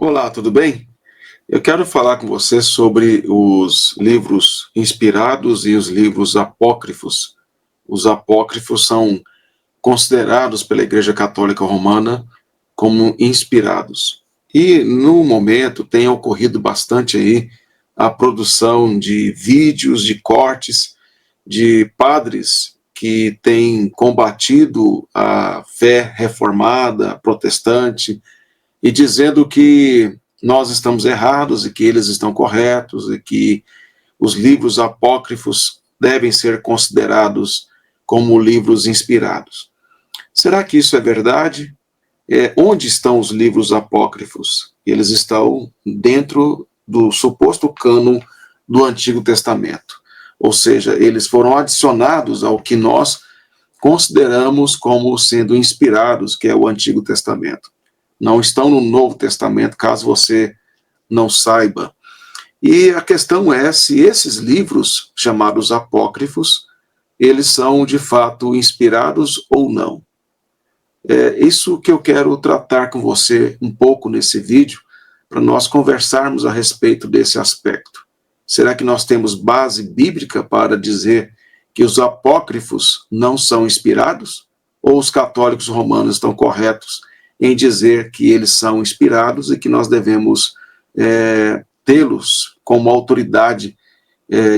Olá, tudo bem? Eu quero falar com você sobre os livros inspirados e os livros apócrifos. Os apócrifos são considerados pela Igreja Católica Romana como inspirados. E no momento tem ocorrido bastante aí a produção de vídeos, de cortes de padres que têm combatido a fé reformada, protestante, e dizendo que nós estamos errados e que eles estão corretos e que os livros apócrifos devem ser considerados como livros inspirados. Será que isso é verdade? Onde estão os livros apócrifos? Eles estão dentro do suposto cânon do Antigo Testamento. Ou seja, eles foram adicionados ao que nós consideramos como sendo inspirados, que é o Antigo Testamento. Não estão no Novo Testamento, caso você não saiba. E a questão é se esses livros, chamados apócrifos, eles são de fato inspirados ou não. É isso que eu quero tratar com você um pouco nesse vídeo, para nós conversarmos a respeito desse aspecto. Será que nós temos base bíblica para dizer que os apócrifos não são inspirados? Ou os católicos romanos estão corretos em dizer que eles são inspirados e que nós devemos tê-los como autoridade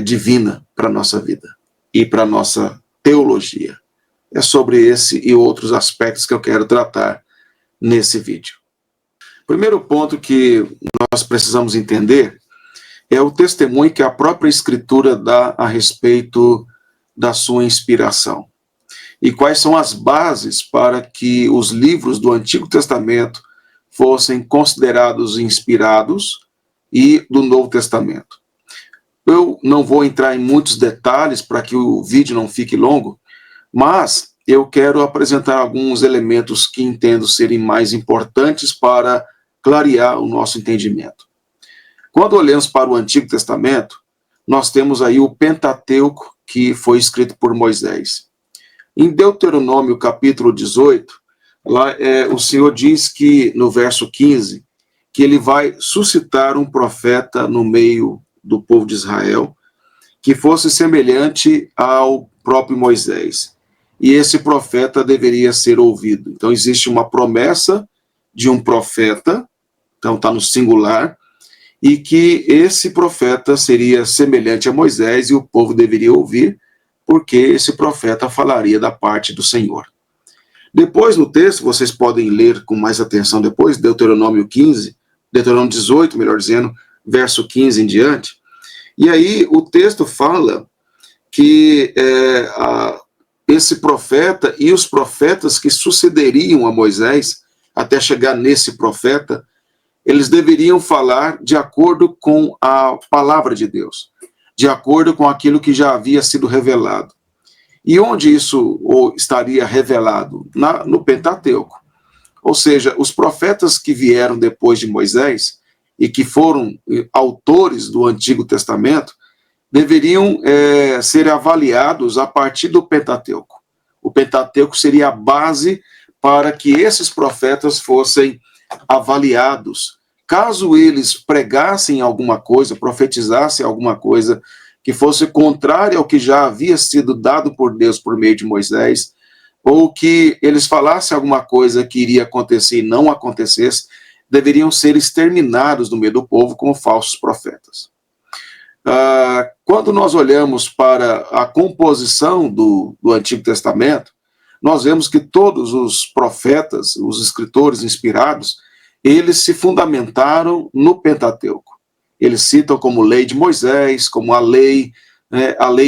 divina para a nossa vida e para a nossa teologia? É sobre esse e outros aspectos que eu quero tratar nesse vídeo. O primeiro ponto que nós precisamos entender é o testemunho que a própria Escritura dá a respeito da sua inspiração. E quais são as bases para que os livros do Antigo Testamento fossem considerados inspirados e do Novo Testamento. Eu não vou entrar em muitos detalhes para que o vídeo não fique longo, mas eu quero apresentar alguns elementos que entendo serem mais importantes para clarear o nosso entendimento. Quando olhamos para o Antigo Testamento, nós temos aí o Pentateuco, que foi escrito por Moisés. Em Deuteronômio capítulo 18, lá o Senhor diz que, no verso 15, que ele vai suscitar um profeta no meio do povo de Israel, que fosse semelhante ao próprio Moisés. E esse profeta deveria ser ouvido. Então existe uma promessa de um profeta, então está no singular, e que esse profeta seria semelhante a Moisés e o povo deveria ouvir, porque esse profeta falaria da parte do Senhor. Depois no texto, vocês podem ler com mais atenção depois, Deuteronômio 18, melhor dizendo, verso 15 em diante, e aí o texto fala que esse profeta e os profetas que sucederiam a Moisés, até chegar nesse profeta, eles deveriam falar de acordo com a palavra de Deus, de acordo com aquilo que já havia sido revelado. E onde isso estaria revelado? No Pentateuco. Ou seja, os profetas que vieram depois de Moisés e que foram autores do Antigo Testamento deveriam ser avaliados a partir do Pentateuco. O Pentateuco seria a base para que esses profetas fossem avaliados. Caso eles pregassem alguma coisa, profetizassem alguma coisa que fosse contrária ao que já havia sido dado por Deus por meio de Moisés, ou que eles falassem alguma coisa que iria acontecer e não acontecesse, deveriam ser exterminados no meio do povo como falsos profetas. Quando nós olhamos para a composição do Antigo Testamento, nós vemos que todos os profetas, os escritores inspirados, eles se fundamentaram no Pentateuco. Eles citam como lei de Moisés, como a lei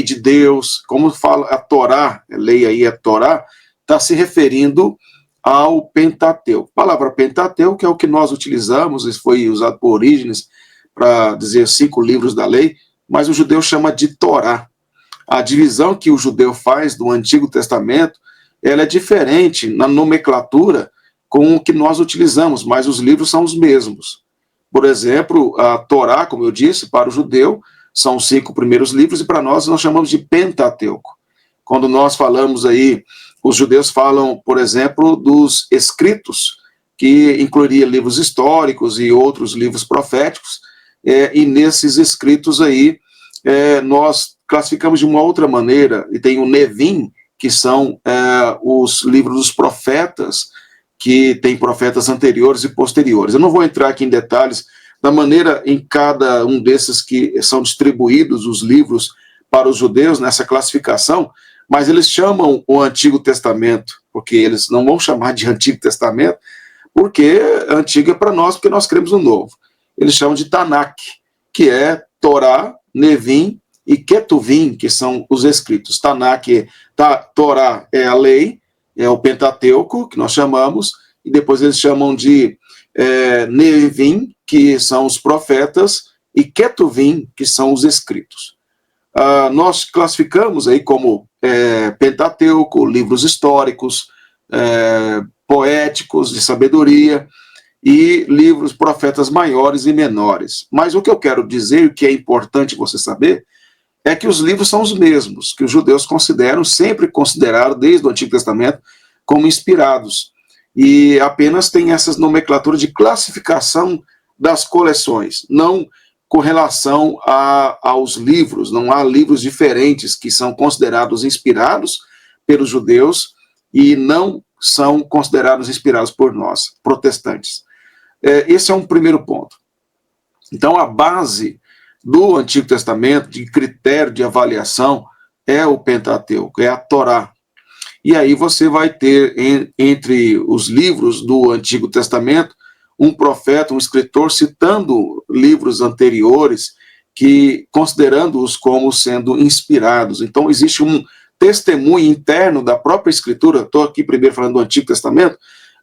de Deus, como fala a Torá, a lei aí é Torá, está se referindo ao Pentateuco. A palavra Pentateuco é o que nós utilizamos, isso foi usado por Orígenes para dizer 5 livros da lei, mas o judeu chama de Torá. A divisão que o judeu faz do Antigo Testamento, ela é diferente na nomenclatura com o que nós utilizamos, mas os livros são os mesmos. Por exemplo, a Torá, como eu disse, para o judeu, são os 5 primeiros livros, e para nós chamamos de Pentateuco. Quando nós falamos aí, os judeus falam, por exemplo, dos escritos, que incluiria livros históricos e outros livros proféticos, e nesses escritos aí, nós classificamos de uma outra maneira, e tem o Nevim, que são os livros dos profetas, que tem profetas anteriores e posteriores. Eu não vou entrar aqui em detalhes da maneira em cada um desses que são distribuídos os livros para os judeus nessa classificação, mas eles chamam o Antigo Testamento, porque eles não vão chamar de Antigo Testamento, porque Antigo é para nós, porque nós cremos no Novo. Eles chamam de Tanakh, que é Torá, Nevim e Ketuvim, que são os escritos. Tanakh, Torá é a lei, é o Pentateuco, que nós chamamos, e depois eles chamam de Nevim, que são os profetas, e Ketuvim, que são os escritos. Nós classificamos aí como Pentateuco, livros históricos, poéticos, de sabedoria, e livros profetas maiores e menores. Mas o que eu quero dizer, o que é importante você saber, é que os livros são os mesmos, que os judeus sempre consideraram, desde o Antigo Testamento, como inspirados. E apenas tem essas nomenclaturas de classificação das coleções, não com relação aos livros. Não há livros diferentes que são considerados inspirados pelos judeus e não são considerados inspirados por nós, protestantes. Esse é um primeiro ponto. Então, a base do Antigo Testamento, de critério de avaliação, é o Pentateuco, é a Torá. E aí você vai ter, entre os livros do Antigo Testamento, um profeta, um escritor, citando livros anteriores, considerando-os como sendo inspirados. Então, existe um testemunho interno da própria Escritura, estou aqui primeiro falando do Antigo Testamento,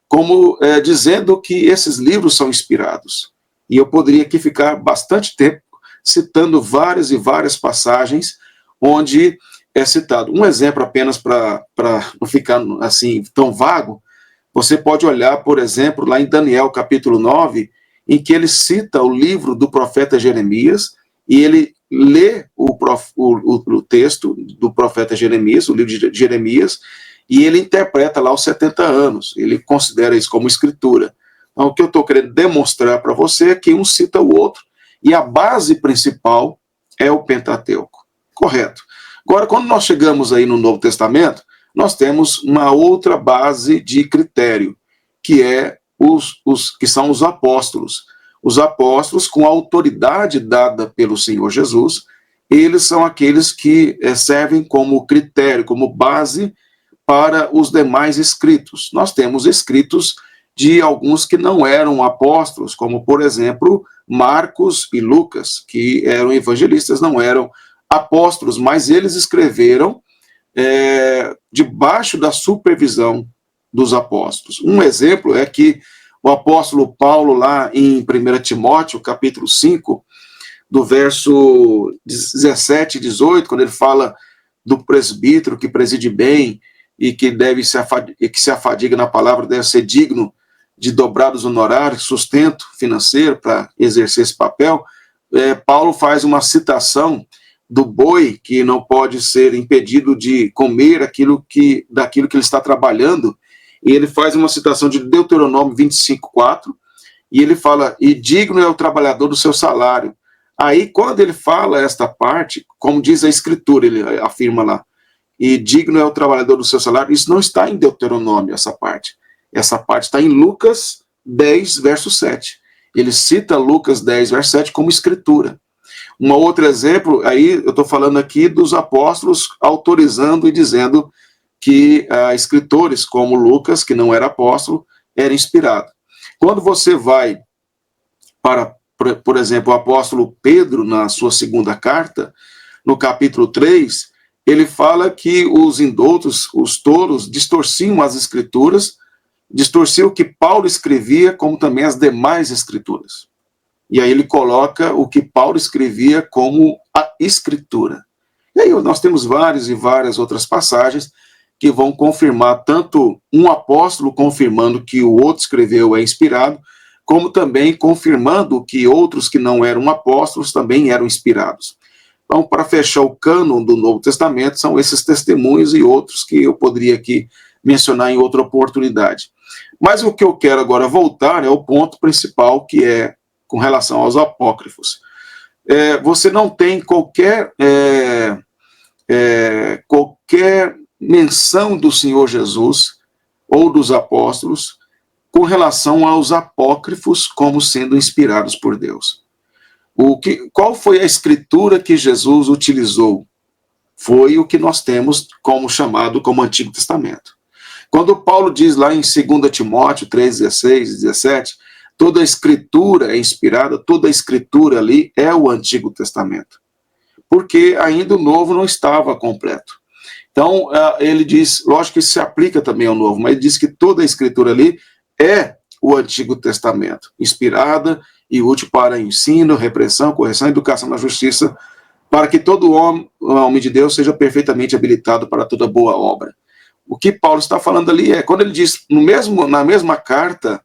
como dizendo que esses livros são inspirados. E eu poderia aqui ficar bastante tempo citando várias e várias passagens onde é citado. Um exemplo apenas para não ficar assim tão vago, você pode olhar, por exemplo, lá em Daniel capítulo 9, em que ele cita o livro do profeta Jeremias, e ele lê o texto do profeta Jeremias, o livro de Jeremias, e ele interpreta lá os 70 anos, ele considera isso como escritura. Então, o que eu estou querendo demonstrar para você é que um cita o outro, e a base principal é o Pentateuco, correto? Agora, quando nós chegamos aí no Novo Testamento, nós temos uma outra base de critério, que é que são os apóstolos. Os apóstolos, com a autoridade dada pelo Senhor Jesus, eles são aqueles que servem como critério, como base para os demais escritos. Nós temos escritos de alguns que não eram apóstolos, como, por exemplo, Marcos e Lucas, que eram evangelistas, não eram apóstolos, mas eles escreveram debaixo da supervisão dos apóstolos. Um exemplo é que o apóstolo Paulo, lá em 1 Timóteo, capítulo 5, do verso 17 e 18, quando ele fala do presbítero que preside bem e que se afadiga na palavra, deve ser digno de dobrados honorários, sustento financeiro para exercer esse papel, Paulo faz uma citação do boi que não pode ser impedido de comer daquilo que ele está trabalhando, e ele faz uma citação de Deuteronômio 25:4, e ele fala, e digno é o trabalhador do seu salário. Aí, quando ele fala esta parte, como diz a Escritura, ele afirma lá, e digno é o trabalhador do seu salário, isso não está em Deuteronômio, essa parte está em Lucas 10, verso 7. Ele cita Lucas 10, verso 7 como Escritura. Um outro exemplo, aí eu estou falando aqui dos apóstolos autorizando e dizendo que escritores como Lucas, que não era apóstolo, era inspirado. Quando você vai para, por exemplo, o apóstolo Pedro, na sua segunda carta, no capítulo 3, ele fala que os indoutos, os tolos, distorciam as escrituras, distorciam o que Paulo escrevia, como também as demais escrituras. E aí ele coloca o que Paulo escrevia como a escritura. E aí nós temos várias e várias outras passagens que vão confirmar tanto um apóstolo confirmando que o outro escreveu é inspirado, como também confirmando que outros que não eram apóstolos também eram inspirados. Então, para fechar o cânon do Novo Testamento, são esses testemunhos e outros que eu poderia aqui mencionar em outra oportunidade. Mas o que eu quero agora voltar é o ponto principal, que é com relação aos apócrifos. Você não tem qualquer menção do Senhor Jesus ou dos apóstolos com relação aos apócrifos como sendo inspirados por Deus. Qual foi a escritura que Jesus utilizou? Foi o que nós temos como chamado como Antigo Testamento. Quando Paulo diz lá em 2 Timóteo 3, 16 e 17, toda a escritura é inspirada, toda a escritura ali é o Antigo Testamento, porque ainda o Novo não estava completo. Então, ele diz, lógico que isso se aplica também ao Novo, mas ele diz que toda a escritura ali é o Antigo Testamento, inspirada e útil para ensino, repreensão, correção, educação na justiça, para que todo homem de Deus seja perfeitamente habilitado para toda boa obra. O que Paulo está falando ali quando ele diz, na mesma carta,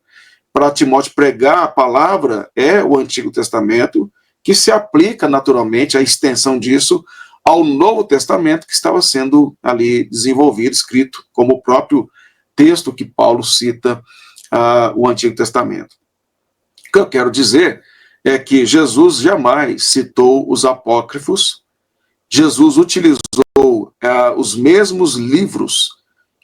para Timóteo pregar a palavra, é o Antigo Testamento, que se aplica naturalmente, a extensão disso, ao Novo Testamento que estava sendo ali desenvolvido, escrito, como o próprio texto que Paulo cita, o Antigo Testamento. O que eu quero dizer é que Jesus jamais citou os apócrifos, Jesus utilizou os mesmos livros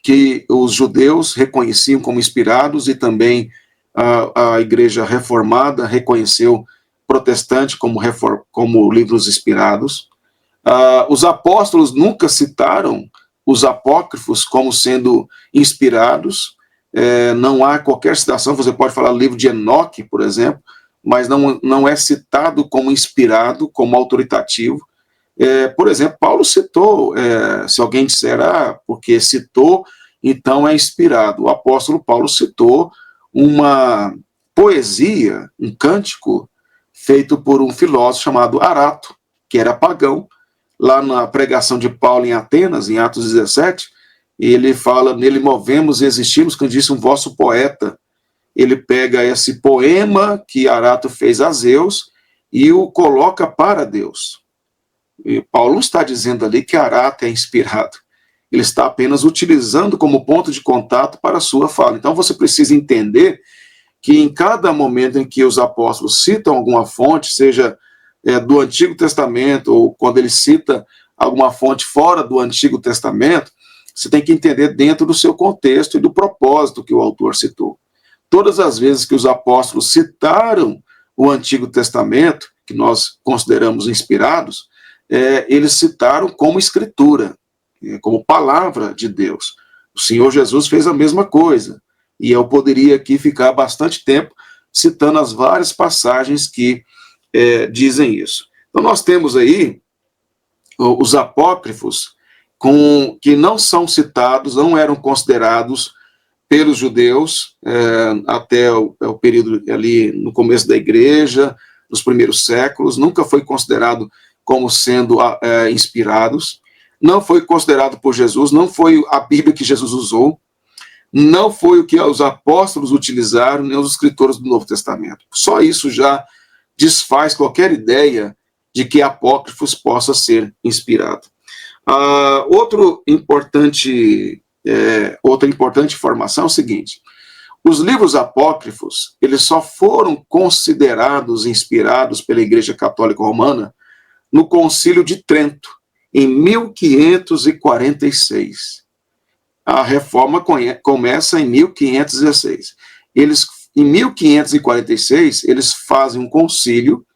que os judeus reconheciam como inspirados e também a igreja reformada reconheceu protestante como livros inspirados. Os apóstolos nunca citaram os apócrifos como sendo inspirados, não há qualquer citação, você pode falar do livro de Enoque, por exemplo, mas não é citado como inspirado, como autoritativo. Por exemplo, Paulo citou, se alguém disser, porque citou, então é inspirado. O apóstolo Paulo citou uma poesia, um cântico, feito por um filósofo chamado Arato, que era pagão, lá na pregação de Paulo em Atenas, em Atos 17, ele fala, nele movemos e existimos, como disse um vosso poeta. Ele pega esse poema que Arato fez a Zeus e o coloca para Deus. E Paulo não está dizendo ali que Arato é inspirado. Ele está apenas utilizando como ponto de contato para a sua fala. Então você precisa entender que em cada momento em que os apóstolos citam alguma fonte, seja do Antigo Testamento, ou quando ele cita alguma fonte fora do Antigo Testamento, você tem que entender dentro do seu contexto e do propósito que o autor citou. Todas as vezes que os apóstolos citaram o Antigo Testamento, que nós consideramos inspirados, eles citaram como escritura, como palavra de Deus. O Senhor Jesus fez a mesma coisa, e eu poderia aqui ficar bastante tempo citando as várias passagens que dizem isso. Então nós temos aí os apócrifos que não são citados, não eram considerados pelos judeus até o período ali no começo da igreja, nos primeiros séculos, nunca foi considerado como sendo inspirados, não foi considerado por Jesus, não foi a Bíblia que Jesus usou, não foi o que os apóstolos utilizaram, nem os escritores do Novo Testamento. Só isso já desfaz qualquer ideia de que apócrifos possa ser inspirado. Outra importante informação é o seguinte: os livros apócrifos, eles só foram considerados inspirados pela Igreja Católica Romana no Concílio de Trento, em 1546. A reforma começa em 1516. Em 1546, eles fazem um concílio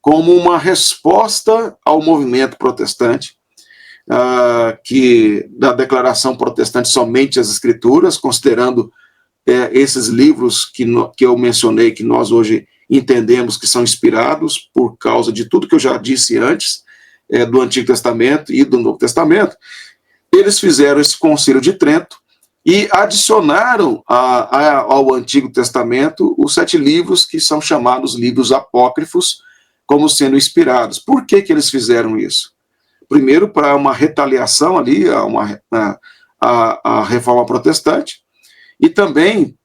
como uma resposta ao movimento protestante, da declaração protestante somente as Escrituras, considerando esses livros que eu mencionei, que nós hoje entendemos que são inspirados por causa de tudo que eu já disse antes, do Antigo Testamento e do Novo Testamento. Eles fizeram esse concílio de Trento e adicionaram ao Antigo Testamento os 7 livros que são chamados livros apócrifos, como sendo inspirados. Por que eles fizeram isso? Primeiro, para uma retaliação ali, a reforma protestante, e também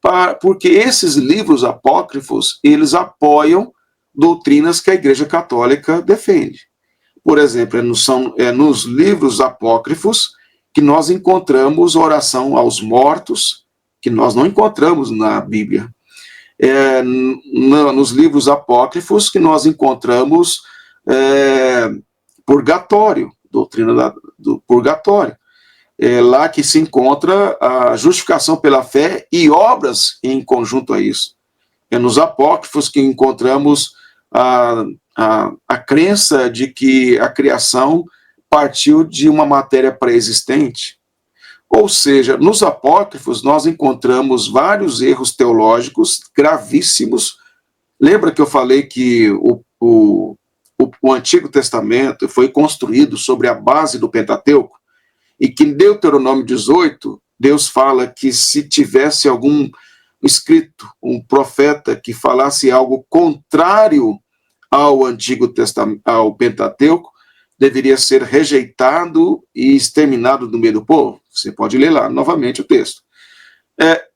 porque esses livros apócrifos, eles apoiam doutrinas que a Igreja Católica defende. Por exemplo, nos livros apócrifos que nós encontramos oração aos mortos, que nós não encontramos na Bíblia. Nos livros apócrifos que nós encontramos purgatório, doutrina do purgatório. É lá que se encontra a justificação pela fé e obras em conjunto a isso. É nos apócrifos que encontramos a crença de que a criação partiu de uma matéria pré-existente. Ou seja, nos apócrifos nós encontramos vários erros teológicos gravíssimos. Lembra que eu falei que o Antigo Testamento foi construído sobre a base do Pentateuco? E que em Deuteronômio 18, Deus fala que se tivesse algum escrito, um profeta que falasse algo contrário ao Antigo Testamento, ao Pentateuco, deveria ser rejeitado e exterminado do meio do povo. Você pode ler lá novamente o texto.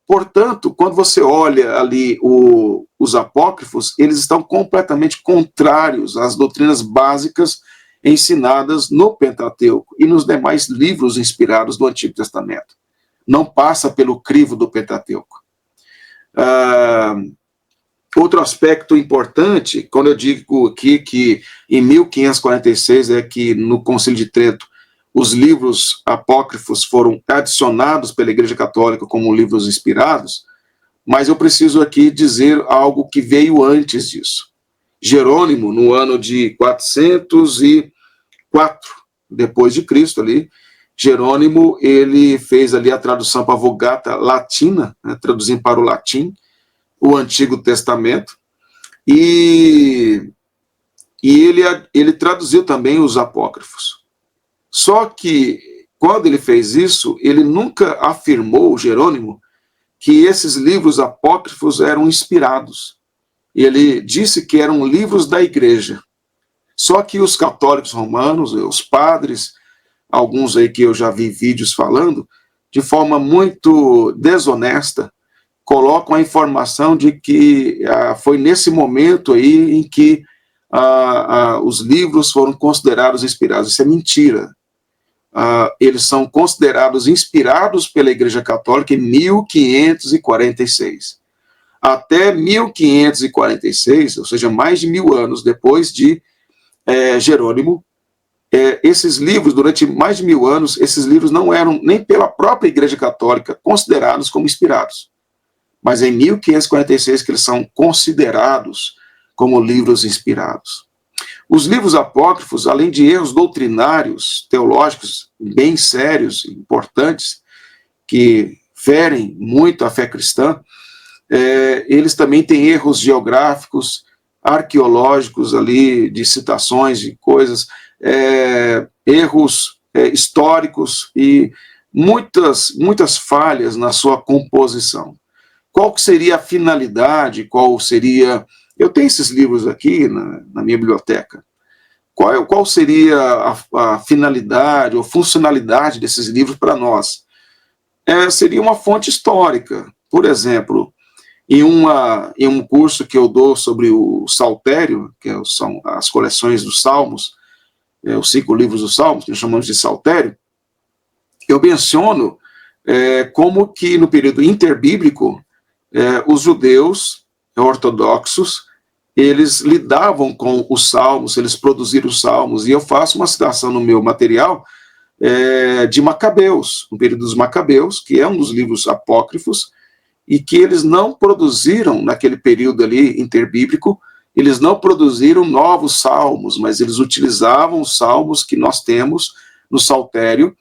Portanto, quando você olha ali os apócrifos, eles estão completamente contrários às doutrinas básicas ensinadas no Pentateuco e nos demais livros inspirados do Antigo Testamento. Não passa pelo crivo do Pentateuco. Outro aspecto importante, quando eu digo aqui que em 1546 é que no Concílio de Trento os livros apócrifos foram adicionados pela Igreja Católica como livros inspirados, mas eu preciso aqui dizer algo que veio antes disso. Jerônimo, no ano de 404 depois de Cristo ali, Jerônimo, ele fez ali a tradução para a Vulgata latina, né, traduzindo para o latim, o Antigo Testamento, e ele traduziu também os apócrifos. Só que, quando ele fez isso, ele nunca afirmou, Jerônimo, que esses livros apócrifos eram inspirados. Ele disse que eram livros da igreja. Só que os católicos romanos, os padres, alguns aí que eu já vi vídeos falando, de forma muito desonesta, colocam a informação de que foi nesse momento aí em que os livros foram considerados inspirados. Isso é mentira. Eles são considerados inspirados pela Igreja Católica em 1546. Até 1546, ou seja, mais de 1000 anos depois de Jerônimo, esses livros, durante mais de 1000 anos, esses livros não eram nem pela própria Igreja Católica considerados como inspirados. Mas em 1546 que eles são considerados como livros inspirados. Os livros apócrifos, além de erros doutrinários, teológicos, bem sérios, importantes, que ferem muito a fé cristã, eles também têm erros geográficos, arqueológicos ali, de citações de coisas, erros históricos e muitas falhas na sua composição. Qual que seria a finalidade, qual seria... Eu tenho esses livros aqui na minha biblioteca. Qual seria a finalidade ou funcionalidade desses livros para nós? Seria uma fonte histórica. Por exemplo, em um curso que eu dou sobre o Saltério, que são as coleções dos Salmos, os 5 livros dos Salmos, que nós chamamos de Saltério, eu menciono como que no período interbíblico, os judeus ortodoxos, eles lidavam com os salmos, eles produziram os salmos, e eu faço uma citação no meu material de Macabeus, no período dos Macabeus, que é um dos livros apócrifos, e que eles não produziram, naquele período ali interbíblico, eles não produziram novos salmos, mas eles utilizavam os salmos que nós temos no Saltério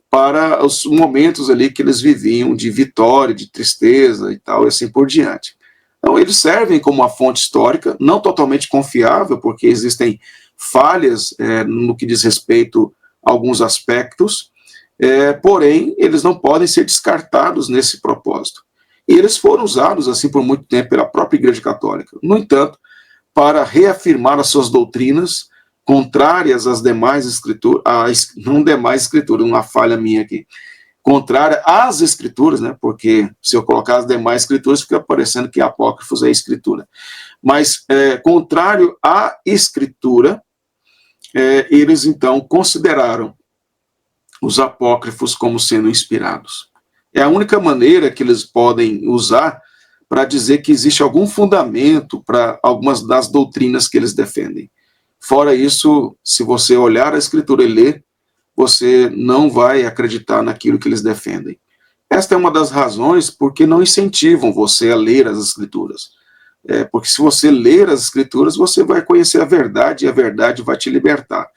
para os momentos ali que eles viviam de vitória, de tristeza e tal, e assim por diante. Então, eles servem como uma fonte histórica, não totalmente confiável, porque existem falhas no que diz respeito a alguns aspectos, porém, eles não podem ser descartados nesse propósito. E eles foram usados assim por muito tempo pela própria Igreja Católica. No entanto, para reafirmar as suas doutrinas contrárias às demais escrituras, não demais escrituras, uma falha minha aqui, contrária às escrituras, né, porque se eu colocar as demais escrituras, fica parecendo que apócrifos é escritura. Mas, contrário à escritura, eles então consideraram os apócrifos como sendo inspirados. É a única maneira que eles podem usar para dizer que existe algum fundamento para algumas das doutrinas que eles defendem. Fora isso, se você olhar a Escritura e ler, você não vai acreditar naquilo que eles defendem. Esta é uma das razões porque não incentivam você a ler as Escrituras. Porque se você ler as Escrituras, você vai conhecer a verdade e a verdade vai te libertar.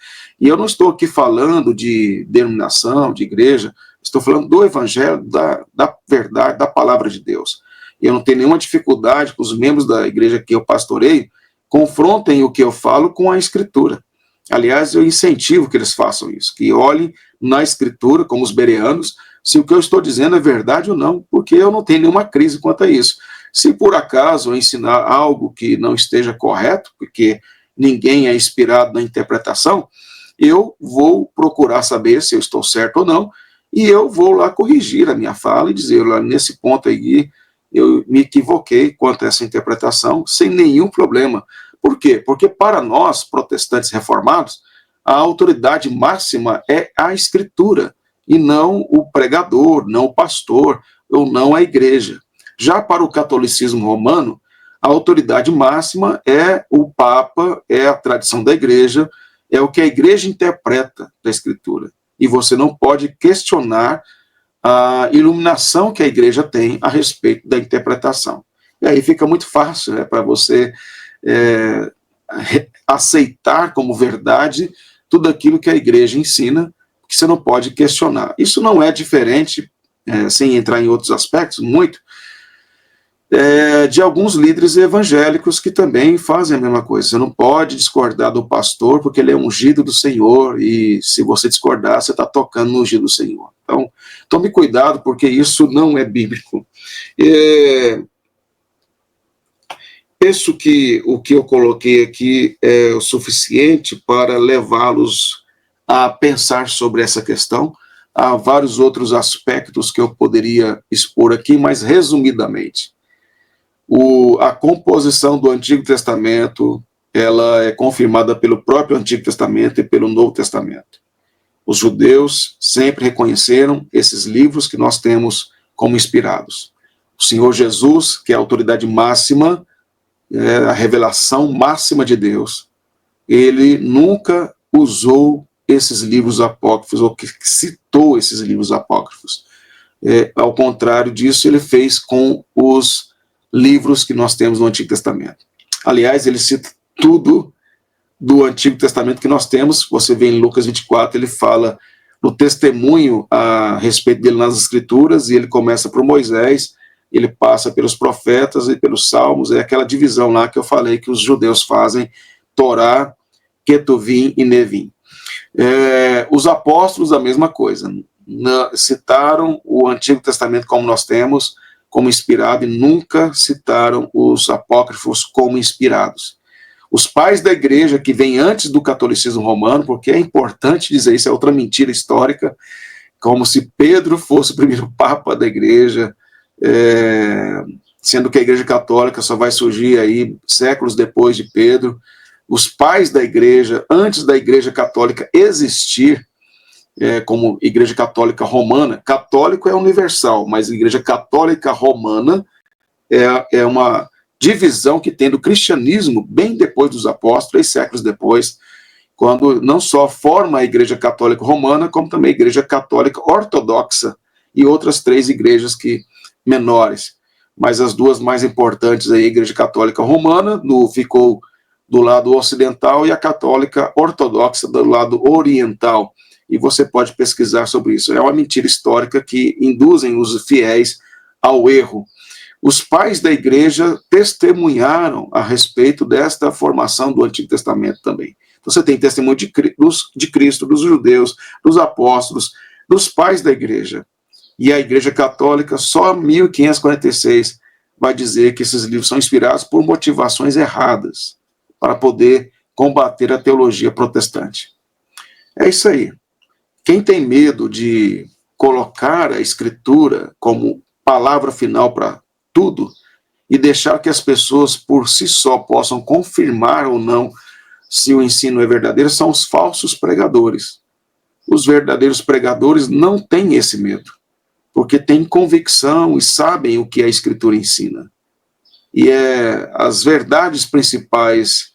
E eu não estou aqui falando de denominação, de igreja, estou falando do Evangelho, da verdade, da palavra de Deus. E eu não tenho nenhuma dificuldade com os membros da igreja que eu pastoreio confrontem o que eu falo com a Escritura. Aliás, eu incentivo que eles façam isso, que olhem na Escritura, como os bereanos, se o que eu estou dizendo é verdade ou não, porque eu não tenho nenhuma crise quanto a isso. Se por acaso eu ensinar algo que não esteja correto, porque ninguém é inspirado na interpretação, eu vou procurar saber se eu estou certo ou não, e eu vou lá corrigir a minha fala e dizer, lá nesse ponto aí, eu me equivoquei quanto a essa interpretação, sem nenhum problema. Por quê? Porque para nós, protestantes reformados, a autoridade máxima é a Escritura, e não o pregador, não o pastor, ou não a igreja. Já para o catolicismo romano, a autoridade máxima é o Papa, é a tradição da igreja, é o que a igreja interpreta da Escritura. E você não pode questionar a iluminação que a igreja tem a respeito da interpretação. E aí fica muito fácil, né, para você aceitar como verdade tudo aquilo que a igreja ensina, que você não pode questionar. Isso não é diferente, sem entrar em outros aspectos, muito, de alguns líderes evangélicos que também fazem a mesma coisa. Você não pode discordar do pastor porque ele é ungido do Senhor, e se você discordar, você está tocando no ungido do Senhor. Então, tome cuidado, porque isso não é bíblico. Penso que o que eu coloquei aqui é o suficiente para levá-los a pensar sobre essa questão. Há vários outros aspectos que eu poderia expor aqui, mas resumidamente. A composição do Antigo Testamento, ela é confirmada pelo próprio Antigo Testamento e pelo Novo Testamento. Os judeus sempre reconheceram esses livros que nós temos como inspirados. O Senhor Jesus, que é a autoridade máxima, a revelação máxima de Deus, ele nunca usou esses livros apócrifos, ou que citou esses livros apócrifos. Ao contrário disso, ele fez com os livros que nós temos no Antigo Testamento. Aliás, ele cita tudo do Antigo Testamento que nós temos. Você vê em Lucas 24, ele fala no testemunho a respeito dele nas Escrituras, e ele começa por Moisés, ele passa pelos profetas e pelos salmos, é aquela divisão lá que eu falei que os judeus fazem, Torá, Ketuvim e Nevim. Os apóstolos, a mesma coisa, citaram o Antigo Testamento como nós temos, como inspirado, e nunca citaram os apócrifos como inspirados. Os pais da igreja, que vêm antes do catolicismo romano, porque é importante dizer isso, é outra mentira histórica, como se Pedro fosse o primeiro papa da igreja, sendo que a igreja católica só vai surgir aí séculos depois de Pedro. Os pais da igreja, antes da igreja católica existir, como igreja católica romana, católico é universal, mas a igreja católica romana é uma divisão que tem do cristianismo bem depois dos apóstolos, 3 séculos depois, quando não só forma a igreja católica romana, como também a igreja católica ortodoxa e outras 3 igrejas menores. Mas as 2 mais importantes, a igreja católica romana ficou do lado ocidental, e a católica ortodoxa do lado oriental. E você pode pesquisar sobre isso. É uma mentira histórica que induzem os fiéis ao erro. Os pais da igreja testemunharam a respeito desta formação do Antigo Testamento também. Então, você tem testemunho de Cristo, dos judeus, dos apóstolos, dos pais da igreja. E a igreja católica, só em 1546, vai dizer que esses livros são inspirados por motivações erradas, para poder combater a teologia protestante. É isso aí. Quem tem medo de colocar a Escritura como palavra final para tudo e deixar que as pessoas por si só possam confirmar ou não se o ensino é verdadeiro, são os falsos pregadores. Os verdadeiros pregadores não têm esse medo, porque têm convicção e sabem o que a Escritura ensina. E as verdades principais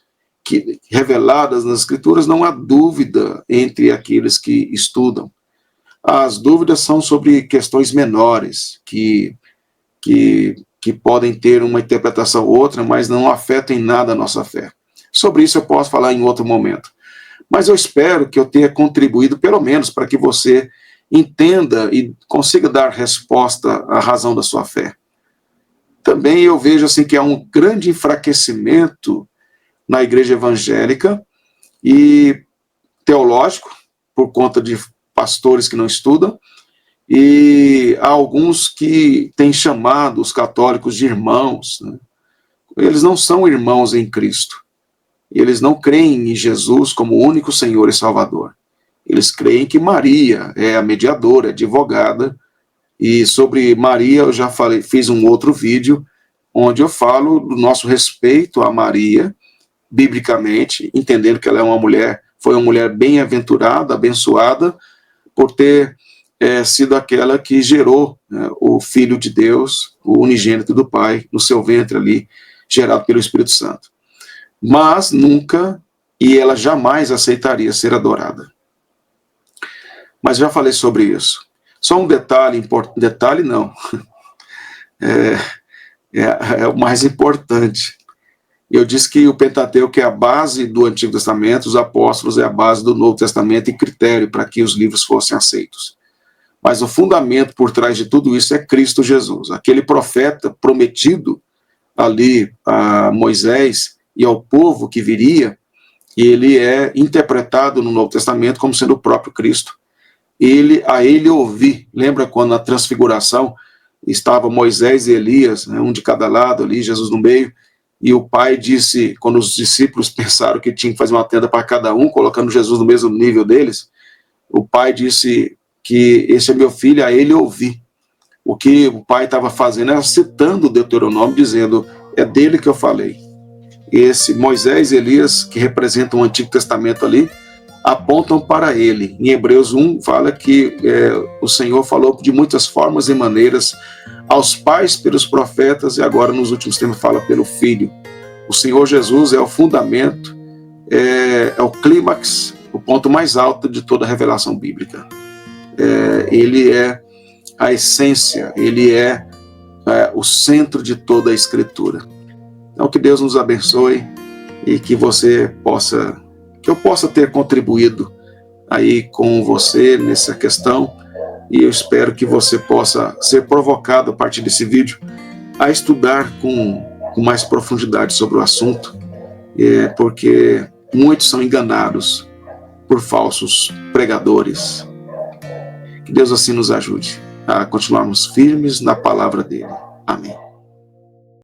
reveladas nas Escrituras, não há dúvida entre aqueles que estudam. As dúvidas são sobre questões menores, que podem ter uma interpretação ou outra, mas não afetam em nada a nossa fé. Sobre isso eu posso falar em outro momento. Mas eu espero que eu tenha contribuído, pelo menos, para que você entenda e consiga dar resposta à razão da sua fé. Também eu vejo assim que há um grande enfraquecimento na igreja evangélica e teológico, por conta de pastores que não estudam, e há alguns que têm chamado os católicos de irmãos, né? Eles não são irmãos em Cristo. Eles não creem em Jesus como o único Senhor e Salvador. Eles creem que Maria é a mediadora, advogada, e sobre Maria eu já fiz um outro vídeo, onde eu falo do nosso respeito a Maria, biblicamente, entendendo que ela foi uma mulher bem-aventurada, abençoada, por ter sido aquela que gerou, né, o Filho de Deus, o unigênito do Pai, no seu ventre ali, gerado pelo Espírito Santo. Mas nunca, e ela jamais aceitaria ser adorada. Mas já falei sobre isso. Só um detalhe, detalhe não, é o mais importante. Eu disse que o Pentateuco é a base do Antigo Testamento, os apóstolos é a base do Novo Testamento e critério para que os livros fossem aceitos. Mas o fundamento por trás de tudo isso é Cristo Jesus, aquele profeta prometido ali a Moisés e ao povo que viria, e ele é interpretado no Novo Testamento como sendo o próprio Cristo. A ele ouvi, lembra quando na transfiguração estava Moisés e Elias, né, um de cada lado ali, Jesus no meio, e o pai disse, quando os discípulos pensaram que tinha que fazer uma tenda para cada um, colocando Jesus no mesmo nível deles, o pai disse que esse é meu filho, a ele ouvi. O que o pai estava fazendo era citando o Deuteronômio, dizendo, é dele que eu falei. Esse Moisés e Elias, que representam o Antigo Testamento ali, apontam para ele. Em Hebreus 1 fala que o Senhor falou de muitas formas e maneiras aos pais pelos profetas e agora nos últimos tempos fala pelo Filho. O Senhor Jesus é o fundamento, é o clímax, o ponto mais alto de toda a revelação bíblica. Ele é a essência, ele é o centro de toda a Escritura. Então que Deus nos abençoe e que eu possa ter contribuído aí com você nessa questão, e eu espero que você possa ser provocado a partir desse vídeo a estudar com mais profundidade sobre o assunto, porque muitos são enganados por falsos pregadores. Que Deus assim nos ajude a continuarmos firmes na palavra dele. Amém.